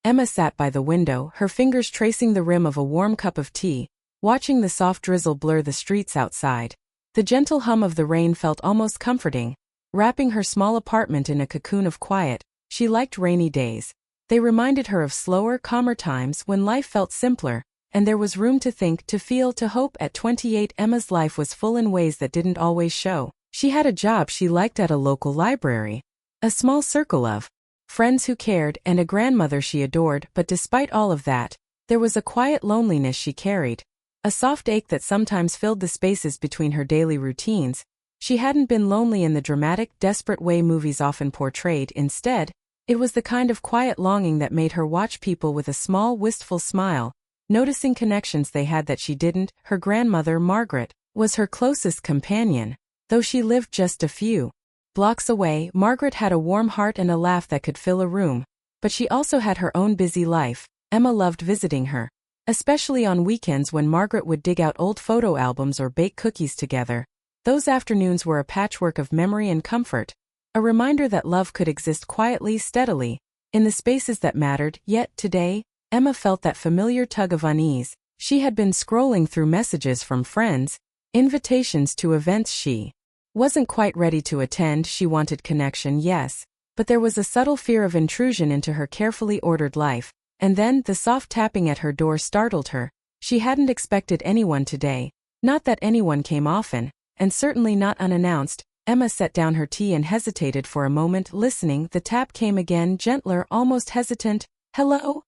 Emma sat by the window, her fingers tracing the rim of a warm cup of tea, watching the soft drizzle blur the streets outside. The gentle hum of the rain felt almost comforting, wrapping her small apartment in a cocoon of quiet. She liked rainy days. They reminded her of slower, calmer times when life felt simpler, and there was room to think, to feel, to hope. At 28, Emma's life was full in ways that didn't always show. She had a job she liked at a local library, a small circle of friends who cared, and a grandmother she adored. But despite all of that, there was a quiet loneliness she carried, a soft ache that sometimes filled the spaces between her daily routines. She hadn't been lonely in the dramatic, desperate way movies often portrayed. Instead, it was the kind of quiet longing that made her watch people with a small, wistful smile, noticing connections they had that she didn't. Her grandmother, Margaret, was her closest companion, though she lived just a few blocks away. Margaret had a warm heart and a laugh that could fill a room, but she also had her own busy life. Emma loved visiting her, especially on weekends when Margaret would dig out old photo albums or bake cookies together. Those afternoons were a patchwork of memory and comfort, a reminder that love could exist quietly, steadily, in the spaces that mattered. Yet today, Emma felt that familiar tug of unease. She had been scrolling through messages from friends, invitations to events she wasn't quite ready to attend. She wanted connection, yes, but there was a subtle fear of intrusion into her carefully ordered life. And then, the soft tapping at her door startled her. She hadn't expected anyone today, not that anyone came often, and certainly not unannounced. Emma set down her tea and hesitated for a moment, listening. The tap came again, gentler, almost hesitant. "Hello?"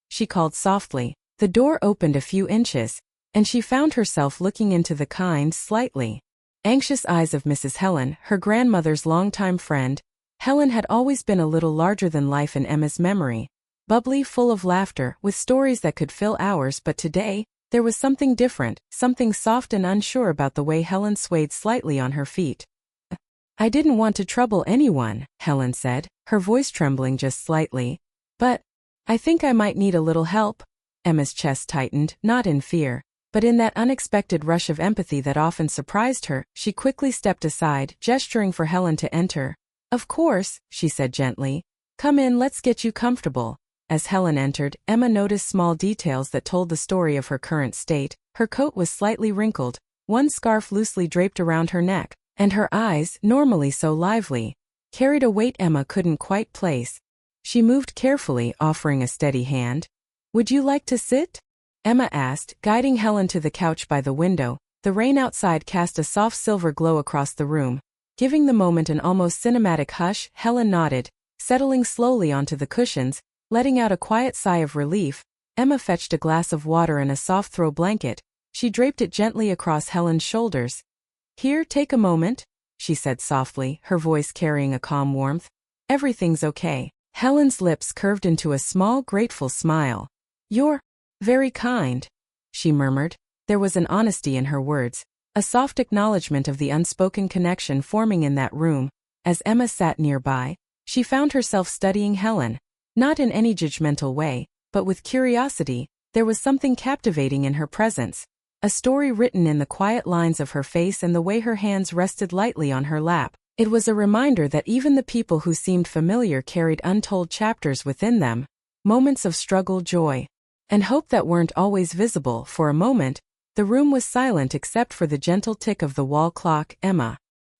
she called softly. The door opened a few inches, and she found herself looking into the kind, slightly anxious eyes of Mrs. Helen, her grandmother's longtime friend. Helen had always been a little larger than life in Emma's memory, bubbly, full of laughter, with stories that could fill hours. But today, there was something different, something soft and unsure about the way Helen swayed slightly on her feet. "I didn't want to trouble anyone," Helen said, her voice trembling just slightly. "But I think I might need a little help." Emma's chest tightened, not in fear, but in that unexpected rush of empathy that often surprised her. She quickly stepped aside, gesturing for Helen to enter. "Of course," she said gently. "Come in, let's get you comfortable." As Helen entered, Emma noticed small details that told the story of her current state. Her coat was slightly wrinkled, one scarf loosely draped around her neck, and her eyes, normally so lively, carried a weight Emma couldn't quite place. She moved carefully, offering a steady hand. "Would you like to sit?" Emma asked, guiding Helen to the couch by the window. The rain outside cast a soft silver glow across the room, giving the moment an almost cinematic hush. Helen nodded, settling slowly onto the cushions, letting out a quiet sigh of relief. Emma fetched a glass of water and a soft throw blanket. She draped it gently across Helen's shoulders. "Here, take a moment," she said softly, her voice carrying a calm warmth. "Everything's okay." Helen's lips curved into a small, grateful smile. "You're very kind," she murmured. There was an honesty in her words, a soft acknowledgement of the unspoken connection forming in that room. As Emma sat nearby, she found herself studying Helen, not in any judgmental way, but with curiosity. There was something captivating in her presence, a story written in the quiet lines of her face and the way her hands rested lightly on her lap. It was a reminder that even the people who seemed familiar carried untold chapters within them, moments of struggle, joy, and hope that weren't always visible. For a moment, the room was silent except for the gentle tick of the wall clock. Emma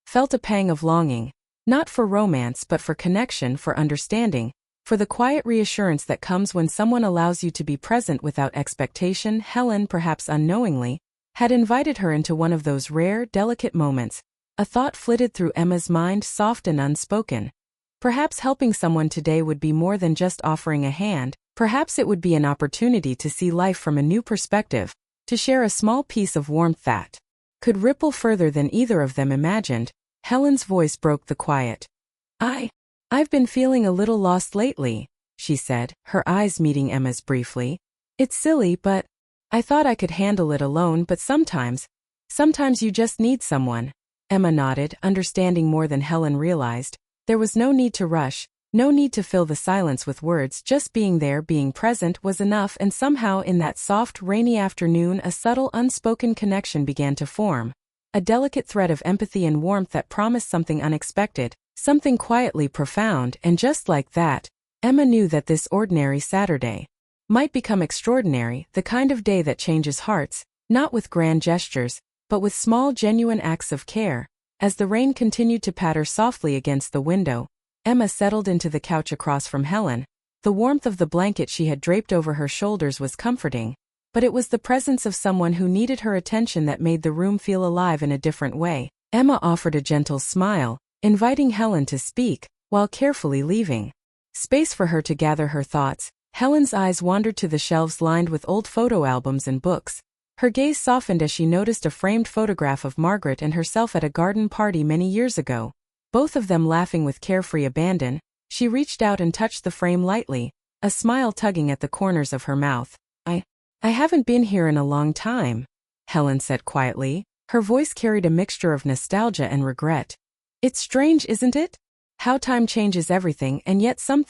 felt a pang of longing, not for romance but for connection, for understanding, for the quiet reassurance that comes when someone allows you to be present without expectation. Helen, perhaps unknowingly, had invited her into one of those rare, delicate moments. A thought flitted through Emma's mind, soft and unspoken. Perhaps helping someone today would be more than just offering a hand. Perhaps it would be an opportunity to see life from a new perspective, to share a small piece of warmth that could ripple further than either of them imagined. Helen's voice broke the quiet. I've been feeling a little lost lately," she said, her eyes meeting Emma's briefly. "It's silly, but I thought I could handle it alone. But sometimes you just need someone." Emma nodded, understanding more than Helen realized. There was no need to rush, no need to fill the silence with words. Just being there, being present, was enough. And somehow in that soft, rainy afternoon a subtle, unspoken connection began to form, a delicate thread of empathy and warmth that promised something unexpected, something quietly profound. And just like that, Emma knew that this ordinary Saturday might become extraordinary, the kind of day that changes hearts, not with grand gestures, but with small genuine acts of care. As the rain continued to patter softly against the window, Emma settled into the couch across from Helen. The warmth of the blanket she had draped over her shoulders was comforting, but it was the presence of someone who needed her attention that made the room feel alive in a different way. Emma offered a gentle smile, inviting Helen to speak, while carefully leaving space for her to gather her thoughts. Helen's eyes wandered to the shelves lined with old photo albums and books. Her gaze softened as she noticed a framed photograph of Margaret and herself at a garden party many years ago, both of them laughing with carefree abandon. She reached out and touched the frame lightly, a smile tugging at the corners of her mouth. I haven't been here in a long time," Helen said quietly. Her voice carried a mixture of nostalgia and regret. "It's strange, isn't it? How time changes everything, and yet some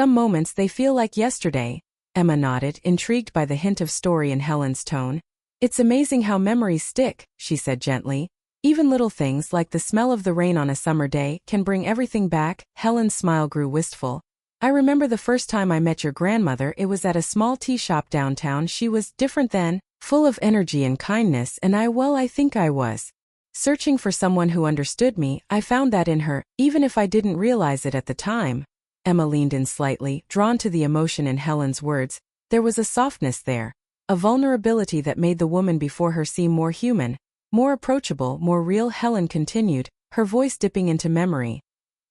moments they feel like yesterday." Emma nodded, intrigued by the hint of story in Helen's tone. "It's amazing how memories stick," she said gently. "Even little things like the smell of the rain on a summer day can bring everything back." Helen's smile grew wistful. "I remember the first time I met your grandmother. It was at a small tea shop downtown. She was different then, full of energy and kindness, and I think I was searching for someone who understood me. I found that in her, even if I didn't realize it at the time." Emma leaned in slightly, drawn to the emotion in Helen's words. There was a softness there, a vulnerability that made the woman before her seem more human, more approachable, more real. Helen continued, her voice dipping into memory.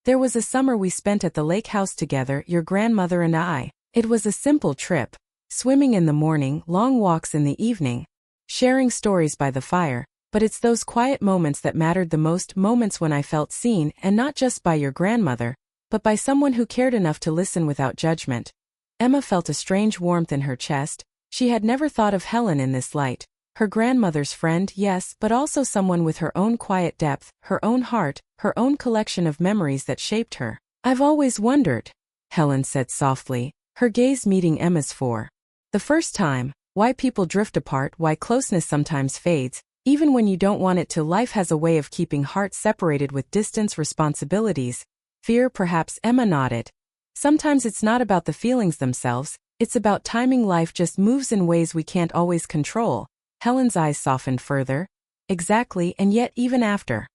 "There was a summer we spent at the lake house together, your grandmother and I. It was a simple trip. Swimming in the morning, long walks in the evening, sharing stories by the fire. But it's those quiet moments that mattered the most, moments when I felt seen, and not just by your grandmother, but by someone who cared enough to listen without judgment." Emma felt a strange warmth in her chest. She had never thought of Helen in this light. Her grandmother's friend, yes, but also someone with her own quiet depth, her own heart, her own collection of memories that shaped her. "I've always wondered," Helen said softly, her gaze meeting Emma's for the first time, "why people drift apart, why closeness sometimes fades, even when you don't want it to. Life has a way of keeping hearts separated with distance, responsibilities, fear, perhaps." Emma nodded. "Sometimes it's not about the feelings themselves, it's about timing. Life just moves in ways we can't always control." Helen's eyes softened further. "Exactly, and yet even after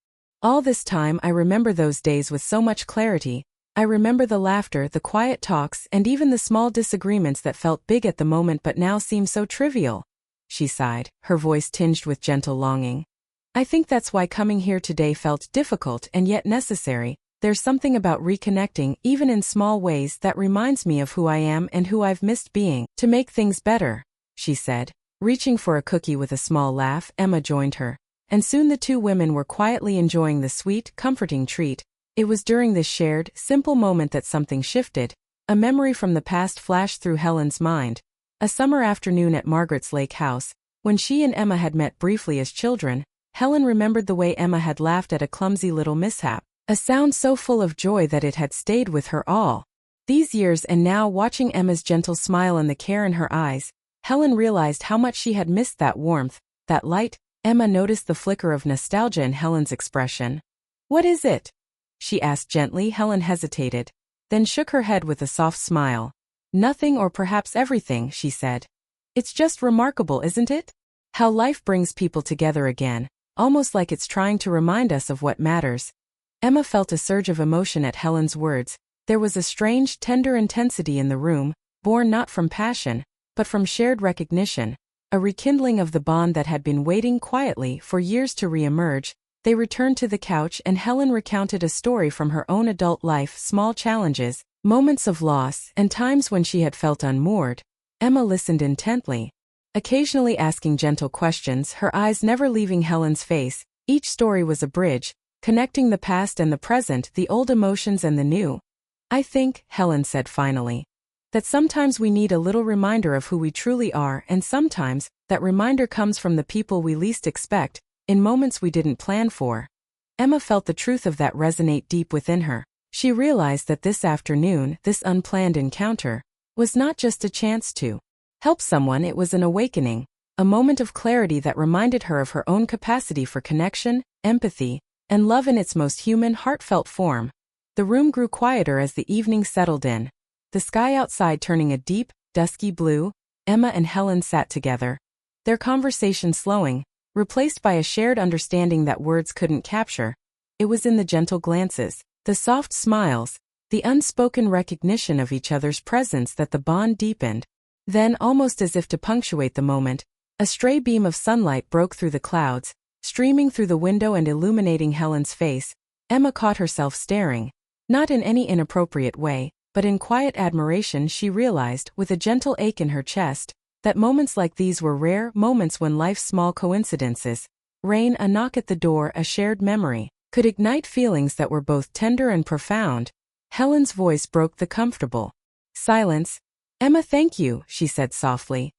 all this time I remember those days with so much clarity. I remember the laughter, the quiet talks, and even the small disagreements that felt big at the moment but now seem so trivial." She sighed, her voice tinged with gentle longing. "I think that's why coming here today felt difficult and yet necessary. There's something about reconnecting, even in small ways, that reminds me of who I am and who I've missed being. To make things better," she said. Reaching for a cookie with a small laugh, Emma joined her, and soon the two women were quietly enjoying the sweet, comforting treat. It was during this shared, simple moment that something shifted. A memory from the past flashed through Helen's mind. A summer afternoon at Margaret's lake house, when she and Emma had met briefly as children. Helen remembered the way Emma had laughed at a clumsy little mishap, a sound so full of joy that it had stayed with her all these years. And now, watching Emma's gentle smile and the care in her eyes, Helen realized how much she had missed that warmth, that light. Emma noticed the flicker of nostalgia in Helen's expression. "What is it?" she asked gently. Helen hesitated, then shook her head with a soft smile. "Nothing, or perhaps everything," she said. "It's just remarkable, isn't it? How life brings people together again, almost like it's trying to remind us of what matters." Emma felt a surge of emotion at Helen's words. There was a strange, tender intensity in the room, born not from passion, but from shared recognition, a rekindling of the bond that had been waiting quietly for years to re-emerge. They returned to the couch and Helen recounted a story from her own adult life, small challenges, moments of loss, and times when she had felt unmoored. Emma listened intently, occasionally asking gentle questions, her eyes never leaving Helen's face. Each story was a bridge, connecting the past and the present, the old emotions and the new. "I think," Helen said finally, "that sometimes we need a little reminder of who we truly are, and sometimes that reminder comes from the people we least expect, in moments we didn't plan for." Emma felt the truth of that resonate deep within her. She realized that this afternoon, this unplanned encounter, was not just a chance to help someone, it was an awakening, a moment of clarity that reminded her of her own capacity for connection, empathy, and love in its most human, heartfelt form. The room grew quieter as the evening settled in. the sky outside turning a deep, dusky blue. Emma and Helen sat together, their conversation slowing, replaced by a shared understanding that words couldn't capture. It was in the gentle glances, the soft smiles, the unspoken recognition of each other's presence that the bond deepened. Then, almost as if to punctuate the moment, a stray beam of sunlight broke through the clouds, streaming through the window and illuminating Helen's face. Emma caught herself staring, not in any inappropriate way, but in quiet admiration. She realized, with a gentle ache in her chest, that moments like these were rare, moments when life's small coincidences, rain, a knock at the door, a shared memory, could ignite feelings that were both tender and profound. Helen's voice broke the comfortable silence. "Emma, thank you," she said softly.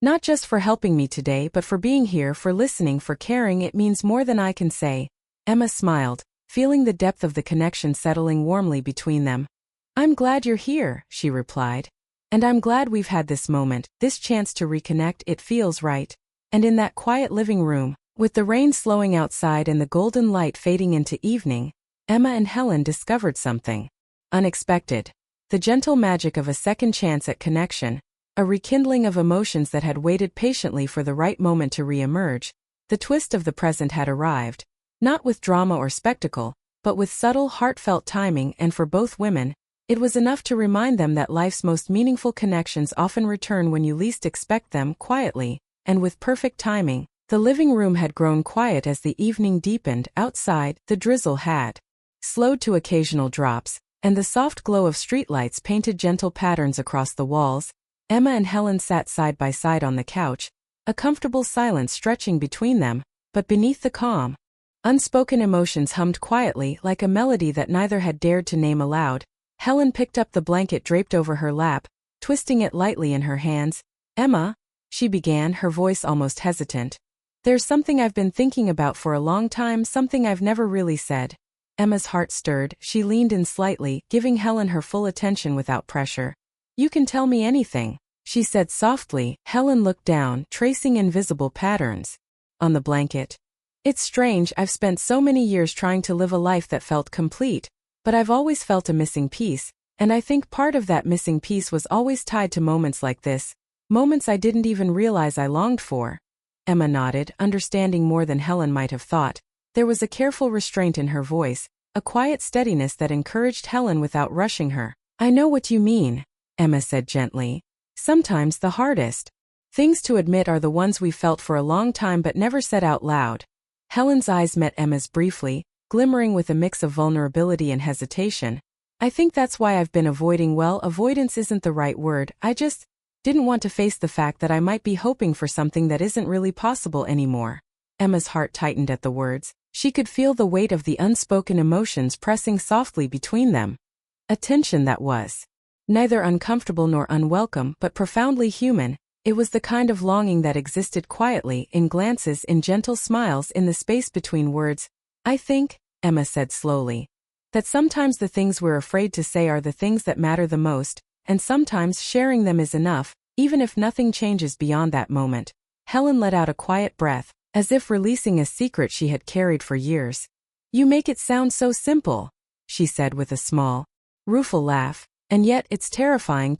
"Not just for helping me today, but for being here, for listening, for caring. It means more than I can say." Emma smiled, feeling the depth of the connection settling warmly between them. "I'm glad you're here," she replied. "And I'm glad we've had this moment, this chance to reconnect. It feels right." And in that quiet living room, with the rain slowing outside and the golden light fading into evening, Emma and Helen discovered something unexpected. The gentle magic of a second chance at connection, a rekindling of emotions that had waited patiently for the right moment to re-emerge. The twist of the present had arrived, not with drama or spectacle, but with subtle, heartfelt timing, and for both women, it was enough to remind them that life's most meaningful connections often return when you least expect them, quietly, and with perfect timing. The living room had grown quiet as the evening deepened. Outside, the drizzle had slowed to occasional drops, and the soft glow of streetlights painted gentle patterns across the walls. Emma and Helen sat side by side on the couch, a comfortable silence stretching between them, but beneath the calm, unspoken emotions hummed quietly like a melody that neither had dared to name aloud. Helen picked up the blanket draped over her lap, twisting it lightly in her hands. "Emma," she began, her voice almost hesitant. "There's something I've been thinking about for a long time, something I've never really said." Emma's heart stirred. She leaned in slightly, giving Helen her full attention without pressure. "You can tell me anything," she said softly. Helen looked down, tracing invisible patterns on the blanket. "It's strange, I've spent so many years trying to live a life that felt complete, but I've always felt a missing piece, and I think part of that missing piece was always tied to moments like this, moments I didn't even realize I longed for." Emma nodded, understanding more than Helen might have thought. There was a careful restraint in her voice, a quiet steadiness that encouraged Helen without rushing her. "I know what you mean," Emma said gently. "Sometimes the hardest things to admit are the ones we felt for a long time but never said out loud." Helen's eyes met Emma's briefly, glimmering with a mix of vulnerability and hesitation. "I think that's why I've been avoiding. Well, avoidance isn't the right word. I just didn't want to face the fact that I might be hoping for something that isn't really possible anymore." Emma's heart tightened at the words. She could feel the weight of the unspoken emotions pressing softly between them. A tension that was neither uncomfortable nor unwelcome, but profoundly human. It was the kind of longing that existed quietly, in glances, in gentle smiles, in the space between words. "I think," Emma said slowly, "that sometimes the things we're afraid to say are the things that matter the most, and sometimes sharing them is enough, even if nothing changes beyond that moment." Helen let out a quiet breath, as if releasing a secret she had carried for years. "You make it sound so simple," she said with a small, rueful laugh. "And yet it's terrifying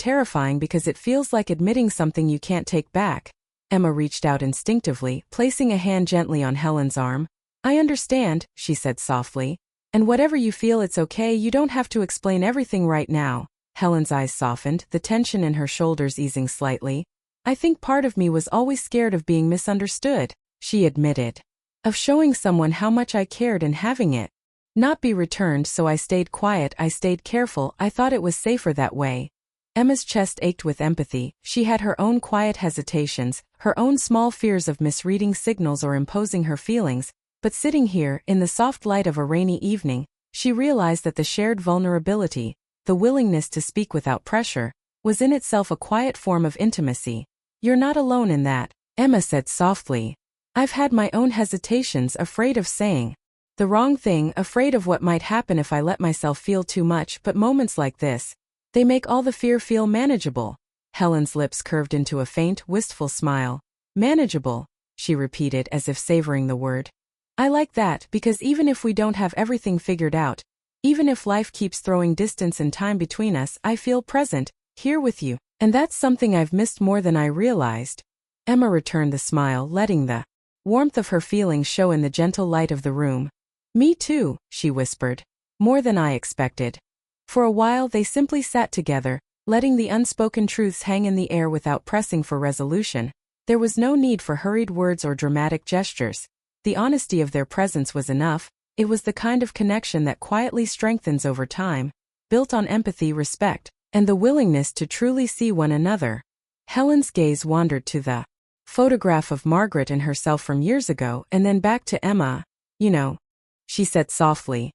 because it feels like admitting something you can't take back." Emma reached out instinctively, placing a hand gently on Helen's arm. "I understand," she said softly. "And whatever you feel, it's okay. You don't have to explain everything right now." Helen's eyes softened, the tension in her shoulders easing slightly. "I think part of me was always scared of being misunderstood," she admitted. "Of showing someone how much I cared and having it not be returned, so I stayed quiet, I stayed careful. I thought it was safer that way." Emma's chest ached with empathy. She had her own quiet hesitations, her own small fears of misreading signals or imposing her feelings, but sitting here, in the soft light of a rainy evening, she realized that the shared vulnerability, the willingness to speak without pressure, was in itself a quiet form of intimacy. "You're not alone in that," Emma said softly. "I've had my own hesitations, afraid of saying the wrong thing, afraid of what might happen if I let myself feel too much, but moments like this, they make all the fear feel manageable." Helen's lips curved into a faint, wistful smile. "Manageable," she repeated as if savoring the word. "I like that, because even if we don't have everything figured out, even if life keeps throwing distance and time between us, I feel present, Here with you. And that's something I've missed more than I realized. Emma returned the smile, letting the warmth of her feelings show in the gentle light of the room. Me too, she whispered. More than I expected. For a while they simply sat together, letting the unspoken truths hang in the air without pressing for resolution. There was no need for hurried words or dramatic gestures. The honesty of their presence was enough. It was the kind of connection that quietly strengthens over time, built on empathy, respect, and the willingness to truly see one another. Helen's gaze wandered to the photograph of Margaret and herself from years ago and then back to Emma. You know, she said softly.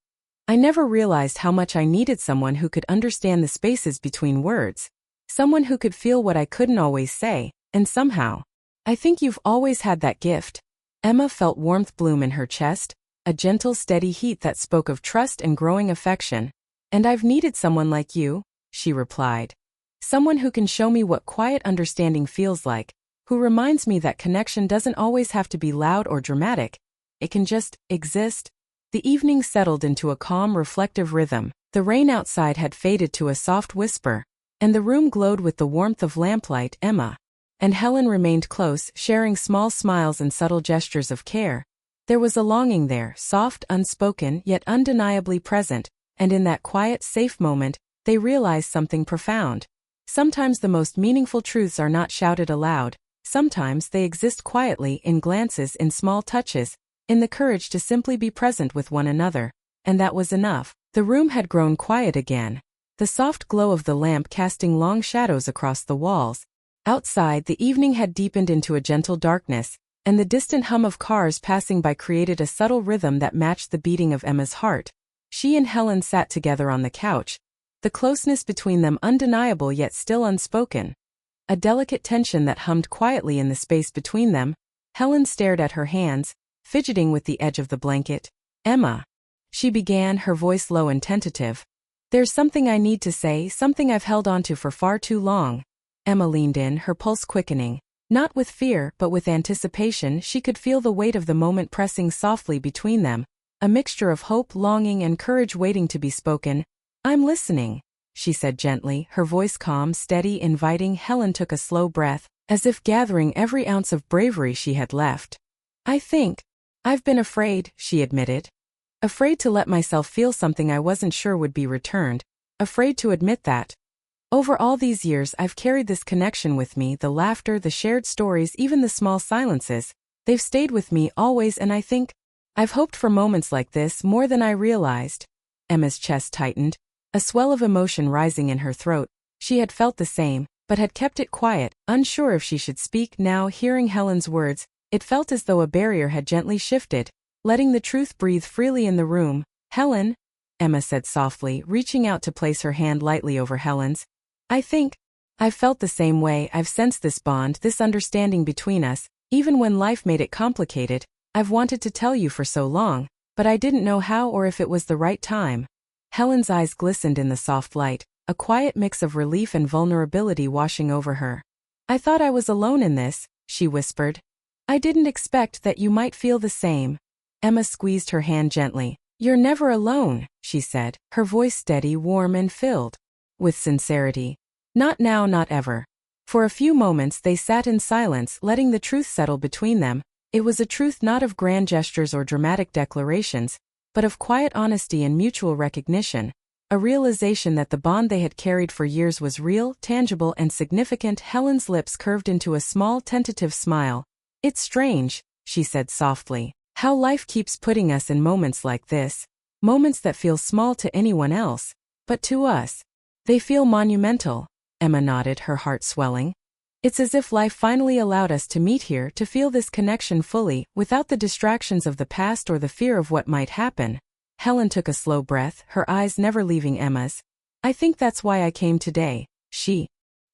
I never realized how much I needed someone who could understand the spaces between words. Someone who could feel what I couldn't always say, and somehow, I think you've always had that gift. Emma felt warmth bloom in her chest, a gentle, steady heat that spoke of trust and growing affection. And I've needed someone like you, she replied. Someone who can show me what quiet understanding feels like, who reminds me that connection doesn't always have to be loud or dramatic. It can just exist. The evening settled into a calm, reflective rhythm. The rain outside had faded to a soft whisper, and the room glowed with the warmth of lamplight. Emma and Helen remained close, sharing small smiles and subtle gestures of care. There was a longing there, soft, unspoken, yet undeniably present, and in that quiet, safe moment, they realized something profound. Sometimes the most meaningful truths are not shouted aloud. Sometimes they exist quietly, in glances, in small touches, in the courage to simply be present with one another. And that was enough. The room had grown quiet again, the soft glow of the lamp casting long shadows across the walls. Outside, the evening had deepened into a gentle darkness, and the distant hum of cars passing by created a subtle rhythm that matched the beating of Emma's heart. She and Helen sat together on the couch, the closeness between them undeniable yet still unspoken. A delicate tension that hummed quietly in the space between them. Helen stared at her hands, fidgeting with the edge of the blanket. Emma, she began, her voice low and tentative. There's something I need to say, something I've held onto for far too long. Emma leaned in, her pulse quickening. Not with fear, but with anticipation. She could feel the weight of the moment pressing softly between them, a mixture of hope, longing, and courage waiting to be spoken. I'm listening, she said gently, her voice calm, steady, inviting. Helen took a slow breath, as if gathering every ounce of bravery she had left. I think I've been afraid, she admitted. Afraid to let myself feel something I wasn't sure would be returned. Afraid to admit that. Over all these years I've carried this connection with me, the laughter, the shared stories, even the small silences. They've stayed with me always, and I think I've hoped for moments like this more than I realized. Emma's chest tightened, a swell of emotion rising in her throat. She had felt the same, but had kept it quiet, unsure if she should speak. Now, hearing Helen's words, it felt as though a barrier had gently shifted, letting the truth breathe freely in the room. Helen, Emma said softly, reaching out to place her hand lightly over Helen's. I think I've felt the same way. I've sensed this bond, this understanding between us, even when life made it complicated. I've wanted to tell you for so long, but I didn't know how or if it was the right time. Helen's eyes glistened in the soft light, a quiet mix of relief and vulnerability washing over her. I thought I was alone in this, she whispered. I didn't expect that you might feel the same. Emma squeezed her hand gently. You're never alone, she said, her voice steady, warm, and filled with sincerity. Not now, not ever. For a few moments they sat in silence, letting the truth settle between them. It was a truth not of grand gestures or dramatic declarations, but of quiet honesty and mutual recognition, a realization that the bond they had carried for years was real, tangible, and significant. Helen's lips curved into a small, tentative smile. It's strange, she said softly, how life keeps putting us in moments like this, moments that feel small to anyone else, but to us, they feel monumental. Emma nodded, her heart swelling. It's as if life finally allowed us to meet here, to feel this connection fully, without the distractions of the past or the fear of what might happen. Helen took a slow breath, her eyes never leaving Emma's. I think that's why I came today, she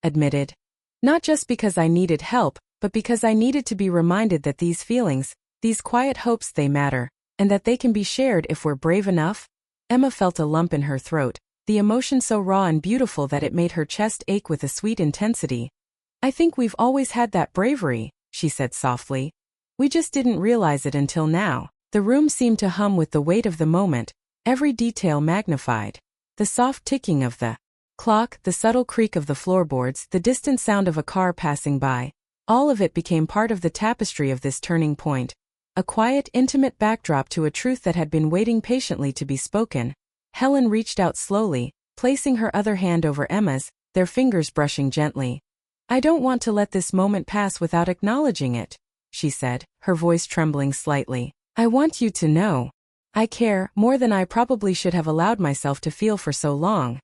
admitted. Not just because I needed help, but because I needed to be reminded that these feelings, these quiet hopes, they matter, and that they can be shared if we're brave enough. Emma felt a lump in her throat, the emotion so raw and beautiful that it made her chest ache with a sweet intensity. I think we've always had that bravery, she said softly. We just didn't realize it until now. The room seemed to hum with the weight of the moment, every detail magnified. The soft ticking of the clock, the subtle creak of the floorboards, the distant sound of a car passing by. All of it became part of the tapestry of this turning point. A quiet, intimate backdrop to a truth that had been waiting patiently to be spoken. Helen reached out slowly, placing her other hand over Emma's, their fingers brushing gently. "I don't want to let this moment pass without acknowledging it," she said, her voice trembling slightly. "I want you to know. I care, more than I probably should have allowed myself to feel for so long."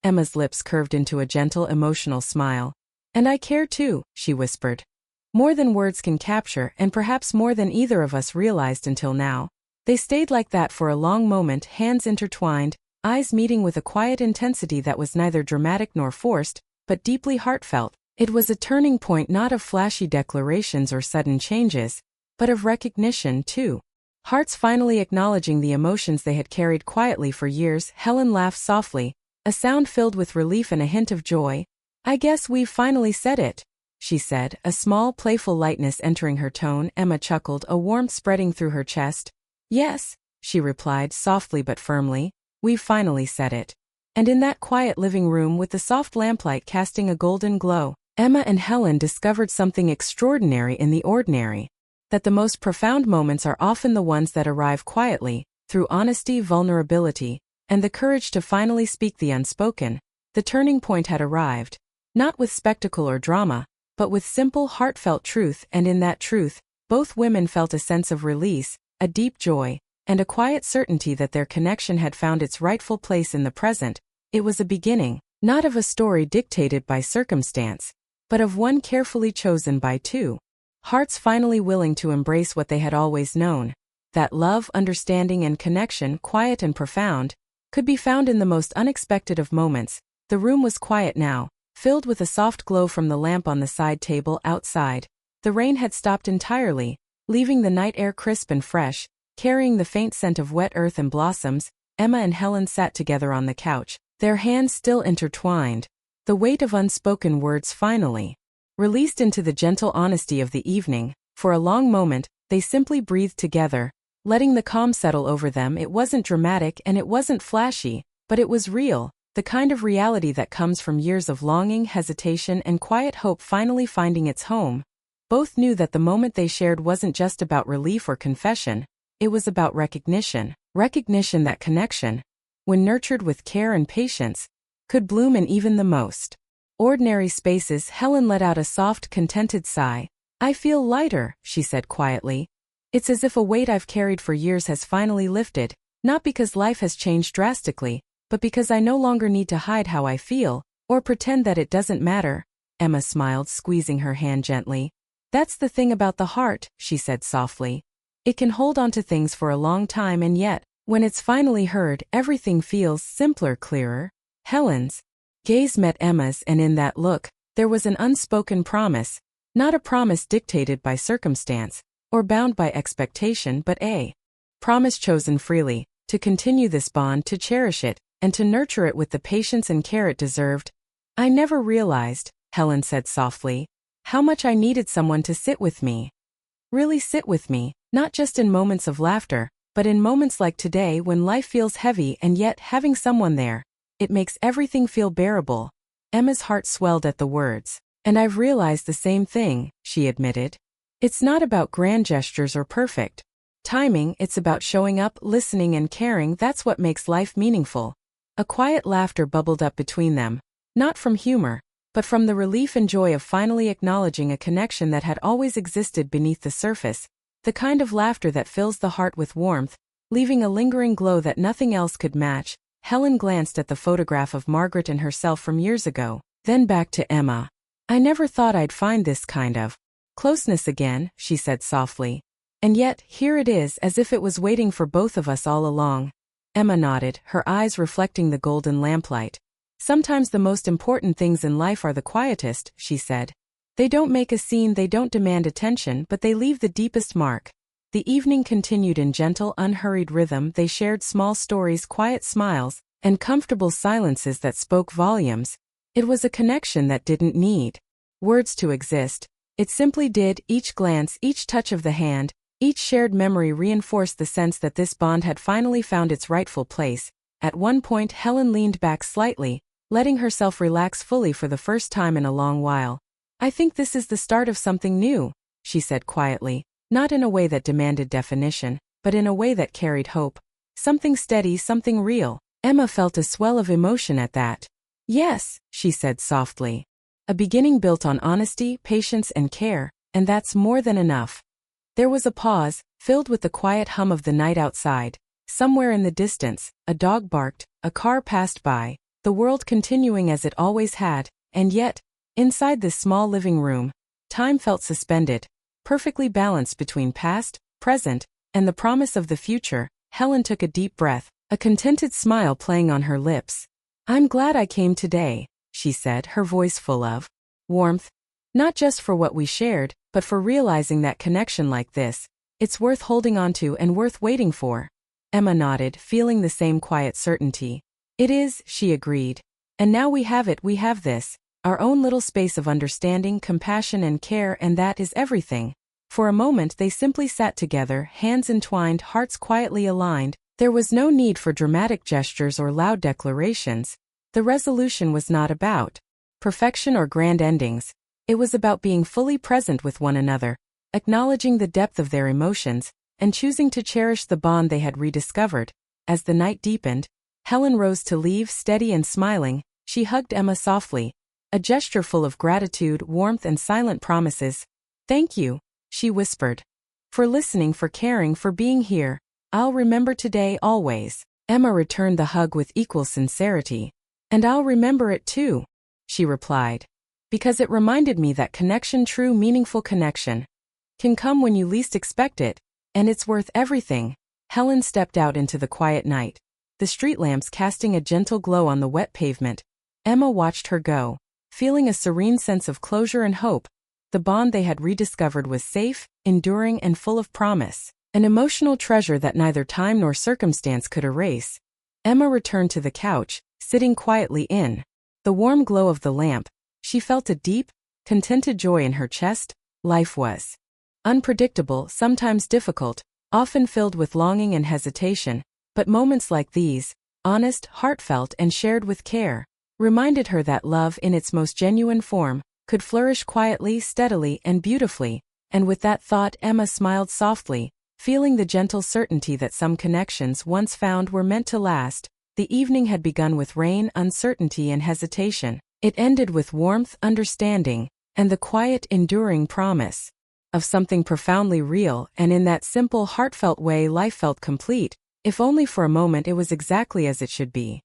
Emma's lips curved into a gentle, emotional smile. "And I care too," she whispered. More than words can capture, and perhaps more than either of us realized until now. They stayed like that for a long moment, hands intertwined, eyes meeting with a quiet intensity that was neither dramatic nor forced, but deeply heartfelt. It was a turning point not of flashy declarations or sudden changes, but of recognition too. Hearts finally acknowledging the emotions they had carried quietly for years. Helen laughed softly, a sound filled with relief and a hint of joy. "I guess we've finally said it," she said, a small playful lightness entering her tone. Emma chuckled, a warmth spreading through her chest. "Yes," she replied softly but firmly, "we've finally said it." And in that quiet living room with the soft lamplight casting a golden glow, Emma and Helen discovered something extraordinary in the ordinary. That the most profound moments are often the ones that arrive quietly, through honesty, vulnerability, and the courage to finally speak the unspoken. The turning point had arrived. Not with spectacle or drama, but with simple, heartfelt truth, and in that truth, both women felt a sense of release, a deep joy, and a quiet certainty that their connection had found its rightful place in the present. It was a beginning, not of a story dictated by circumstance, but of one carefully chosen by two. Hearts finally willing to embrace what they had always known. That love, understanding, and connection, quiet and profound, could be found in the most unexpected of moments. The room was quiet now, filled with a soft glow from the lamp on the side table outside. The rain had stopped entirely, leaving the night air crisp and fresh, carrying the faint scent of wet earth and blossoms. Emma and Helen sat together on the couch, their hands still intertwined. The weight of unspoken words finally released into the gentle honesty of the evening. For a long moment, they simply breathed together, letting the calm settle over them. It wasn't dramatic and it wasn't flashy, but it was real. The kind of reality that comes from years of longing, hesitation, and quiet hope finally finding its home. Both knew that the moment they shared wasn't just about relief or confession, it was about recognition. Recognition that connection, when nurtured with care and patience, could bloom in even the most ordinary spaces. Helen let out a soft, contented sigh. "I feel lighter," she said quietly. "It's as if a weight I've carried for years has finally lifted, not because life has changed drastically, but because I no longer need to hide how I feel, or pretend that it doesn't matter." Emma smiled, squeezing her hand gently. "That's the thing about the heart," she said softly. "It can hold on to things for a long time, and yet, when it's finally heard, everything feels simpler, clearer." Helen's gaze met Emma's, and in that look, there was an unspoken promise. Not a promise dictated by circumstance, or bound by expectation, but a promise chosen freely, to continue this bond, to cherish it, and to nurture it with the patience and care it deserved. "I never realized," Helen said softly, "how much I needed someone to sit with me. Really sit with me, not just in moments of laughter, but in moments like today when life feels heavy, and yet having someone there, it makes everything feel bearable." Emma's heart swelled at the words. "And I've realized the same thing," she admitted. "It's not about grand gestures or perfect timing, it's about showing up, listening, and caring. That's what makes life meaningful." A quiet laughter bubbled up between them, not from humor, but from the relief and joy of finally acknowledging a connection that had always existed beneath the surface, the kind of laughter that fills the heart with warmth, leaving a lingering glow that nothing else could match. Helen glanced at the photograph of Margaret and herself from years ago, then back to Emma. "I never thought I'd find this kind of closeness again," she said softly. "And yet, here it is, as if it was waiting for both of us all along." Emma nodded, her eyes reflecting the golden lamplight. "Sometimes the most important things in life are the quietest," she said. "They don't make a scene, they don't demand attention, but they leave the deepest mark." The evening continued in gentle, unhurried rhythm. They shared small stories, quiet smiles, and comfortable silences that spoke volumes. It was a connection that didn't need words to exist. It simply did. Each glance, each touch of the hand, each shared memory reinforced the sense that this bond had finally found its rightful place. At one point, Helen leaned back slightly, letting herself relax fully for the first time in a long while. "I think this is the start of something new," she said quietly, not in a way that demanded definition, but in a way that carried hope. Something steady, something real. Emma felt a swell of emotion at that. "Yes," she said softly. "A beginning built on honesty, patience, and care, and that's more than enough." There was a pause, filled with the quiet hum of the night outside. Somewhere in the distance, a dog barked, a car passed by, the world continuing as it always had, and yet, inside this small living room, time felt suspended, perfectly balanced between past, present, and the promise of the future. Helen took a deep breath, a contented smile playing on her lips. "I'm glad I came today," she said, her voice full of warmth. "Not just for what we shared, but for realizing that connection like this, it's worth holding on to and worth waiting for." Emma nodded, feeling the same quiet certainty. "It is," she agreed. "And now we have it, we have this, our own little space of understanding, compassion, and care, and that is everything." For a moment they simply sat together, hands entwined, hearts quietly aligned. There was no need for dramatic gestures or loud declarations. The resolution was not about perfection or grand endings. It was about being fully present with one another, acknowledging the depth of their emotions, and choosing to cherish the bond they had rediscovered. As the night deepened, Helen rose to leave, steady and smiling. She hugged Emma softly, a gesture full of gratitude, warmth, and silent promises. "Thank you," she whispered, "for listening, for caring, for being here. I'll remember today always." Emma returned the hug with equal sincerity. "And I'll remember it too," she replied, "because it reminded me that connection, true, meaningful connection, can come when you least expect it, and it's worth everything." Helen stepped out into the quiet night, the street lamps casting a gentle glow on the wet pavement. Emma watched her go, feeling a serene sense of closure and hope. The bond they had rediscovered was safe, enduring, and full of promise, an emotional treasure that neither time nor circumstance could erase. Emma returned to the couch, sitting quietly in the warm glow of the lamp. She felt a deep, contented joy in her chest. Life was unpredictable, sometimes difficult, often filled with longing and hesitation, but moments like these, honest, heartfelt, and shared with care, reminded her that love in its most genuine form could flourish quietly, steadily, and beautifully. And with that thought, Emma smiled softly, feeling the gentle certainty that some connections once found were meant to last. The evening had begun with rain, uncertainty, and hesitation. It ended with warmth, understanding, and the quiet, enduring promise of something profoundly real, and in that simple, heartfelt way life felt complete. If only for a moment it was exactly as it should be.